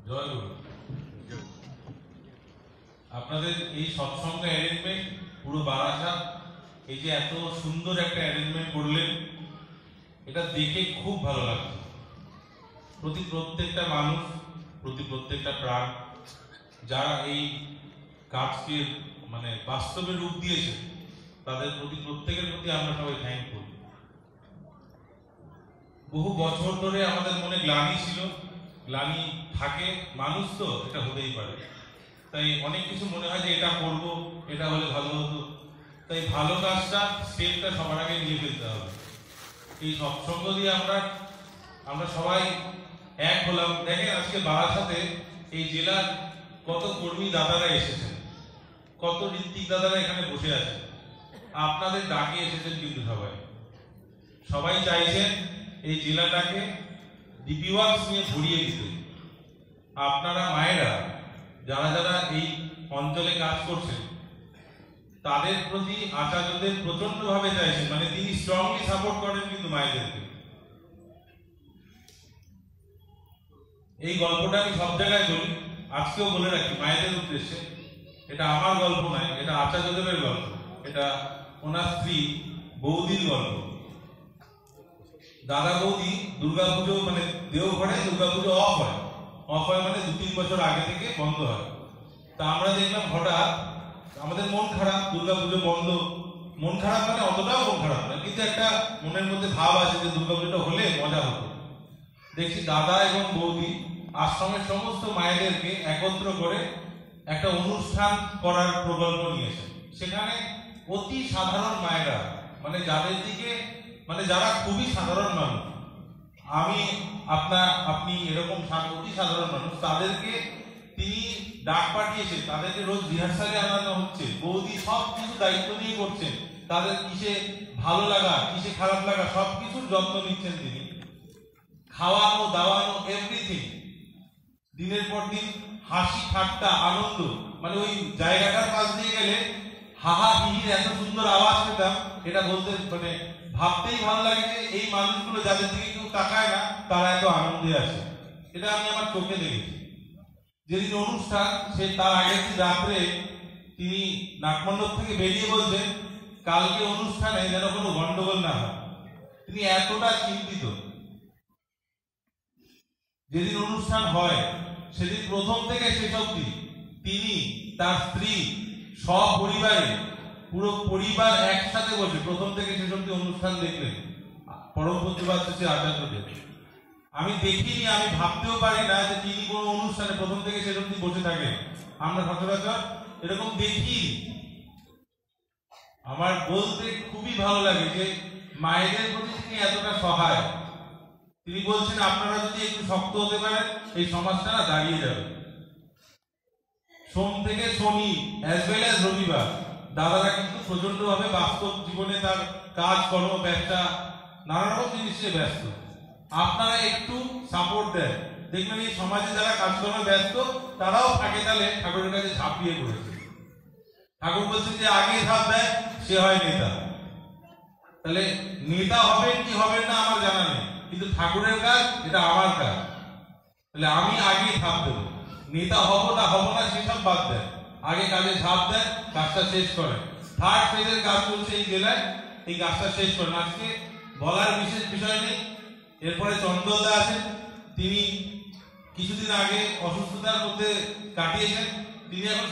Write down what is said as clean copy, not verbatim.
জয় গুরু। আপনাদের এই সৎসঙ্গ অ্যারেঞ্জমেন্ট পুরো বারাসাত এই যে এত সুন্দর একটা অ্যারেঞ্জমেন্ট করলেন, এটা দেখে খুব ভালো লাগছে। প্রত্যেকটা মানুষ, প্রত্যেকটা প্রাণ যারা এই কাজকে মানে বাস্তবে রূপ দিয়েছে, তাদের প্রত্যেকের প্রতি আমরা সবাই থ্যাঙ্কফুল। বহু বছর ধরে আমাদের মনে গ্লানি ছিল, গ্লানি থাকে, মানুষ তো এটা হতেই পারে। তাই অনেক কিছু মনে হয় যে এটা করব, এটা হলে ভালো হতো। তাই ভালো কাজটা স্টেপটা সবার আগে নিয়ে ফেলতে হবে। এই সৎসঙ্গ দিয়ে আমরা সবাই এক হলাম। দেখেন আজকে বারাসাতে এই জেলার কত কর্মী দাদারা এসেছেন, কত ঋত্বিক দাদারা এখানে বসে আছেন, আপনাদের ডাকে এসেছেন। কিন্তু সবাই চাইছেন এই জেলাটাকে ডিপি ওয়ার্কস নিয়ে ভরিয়ে দিতে। আপনারা মায়েরা যারা যারা এই অঞ্চলে কাজ করছেন, তাদের প্রতি আচার্যদের প্রচন্ড ভাবে চাইছেন, মানে তিনি স্ট্রংলি সাপোর্ট করেন কিন্তু মায়েদেরকে। এই গল্পটা আমি সব জায়গায় বলি, আজকেও বলে রাখি মায়েদের উদ্দেশ্যে। এটা আমার গল্প নয়, এটা আচার্যদেবের গল্প, এটা ওনার স্ত্রী বৌদির গল্প। দাদা বৌদি দুর্গাপুজো মানে দেওঘরে দুর্গাপুজো অফ হয় মানে 2-3 বছর আগে থেকে বন্ধ হয়। তা আমরা দেখলাম হঠাৎ আমাদের মন খারাপ, দুর্গাপুজো বন্ধ। মন খারাপ মানে অতটাও মন খারাপ না, কিন্তু একটা মনের মধ্যে ভাব আছে যে দুর্গাপুজোটা হলে মজা হতো। দেখছি দাদা এবং বৌদি আশ্রমের সমস্ত মায়েদেরকে একত্র করে একটা অনুষ্ঠান করার প্রকল্প নিয়েছেন। সেখানে অতি সাধারণ মায়েরা, মানে যাদের দিকে মানে যারা খুবই সাধারণ মানুষ, আপনি এরকম অতি সাধারণ মানুষ, তাদেরকে তিনি ডাক পাঠিয়েছেন। তাদেরকে রোজ রিহার্সালে আনানো হচ্ছে। বৌদি সব কিছু দায়িত্ব নিয়ে করছেন। তাদের কিসে ভালো লাগা, কিসে খারাপ লাগা, সবকিছুর যত্ন নিচ্ছেন তিনি। খাওয়ানো দাওয়ানো এভরিথিং। দিনের পর দিন হাসি ঠাট্টা আনন্দ, মানে ওই জায়গাটার পাশ দিয়ে গেলে হাহা হিহির এত সুন্দর আওয়াজ পেতাম, এটা বলতে মানে ভাবতেই ভালো লাগে যে এই মানুষগুলো যাদের দিকে কেউ তাকায় না, তারা এত আনন্দে আছে। এটা আমি আমার চোখে দেখেছি। যেদিন অনুষ্ঠান, সে তার আগের দিন রাত্রে তিনি নাটমণ্ডপ থেকে বেরিয়ে বলছেন কালকে অনুষ্ঠানে যেন কোনো গন্ডগোল না হয়। তিনি এতটা চিন্তিত। যেদিন অনুষ্ঠান হয় সেদিন প্রথম থেকে শেষ অবধি তিনি, তার স্ত্রী, সপরিবারে পুরো পরিবার একসাথে বসে প্রথম থেকে শেষ অবধি অনুষ্ঠান দেখলেন পরম পূজ্যপাদ শ্রী আচার্যদেব। আমি দেখিনি, আমি ভাবতেও পারি না যে তিনি কোনো অনুষ্ঠানে প্রথম থেকে শেষ অবধি বসে থাকেন। আমরা সচরাচর এরকম দেখি। আমার বলতে খুবই ভালো লাগে যে মায়েদের প্রতি তিনি এতটা সহায়। তিনি বলছেন আপনারা যদি একটু শক্ত হতে পারেন, এই সমাজটা না দাঁড়িয়ে যাবে। সোম থেকে শনি অ্যাজ ওয়েল অ্যাজ রবিবার দাদারা কিন্তু প্রচন্ড ভাবে বাস্তব জীবনে তার কাজ কর্ম ব্যবসা নানা রকম জিনিসে ব্যস্ত। আপনারা একটু সাপোর্ট দেন, দেখবেন এই সমাজে যারা কাজকর্মে ব্যস্ত তারাও থাকে তাহলে ঠাকুরের কাছে ঝাঁপিয়ে পড়েছে। ঠাকুর বলছেন যে আগে ধাপ দেয় সে হয় নেতা। তাহলে নেতা হবেন কি হবেন না আমার জানা নেই, কিন্তু ঠাকুরের কাজ এটা আমার কাজ। তাহলে আমি আগে ধাপ দেবো। নেতা হবো না সেসব বাদ দেন, আগে কাজে ঝাঁপ দেন, কাজটা শেষ করেন। 3rd ফেজের কাজ চলছে এই জেলায়, এই কাজটা শেষ করেন। আজকে বলার বিশেষ বিষয় নেই। এরপরে চন্দ্রদা আছেন, তিনি কিছুদিন আগে অসুস্থতার মধ্যে কাটিয়েছেন, তিনি এখন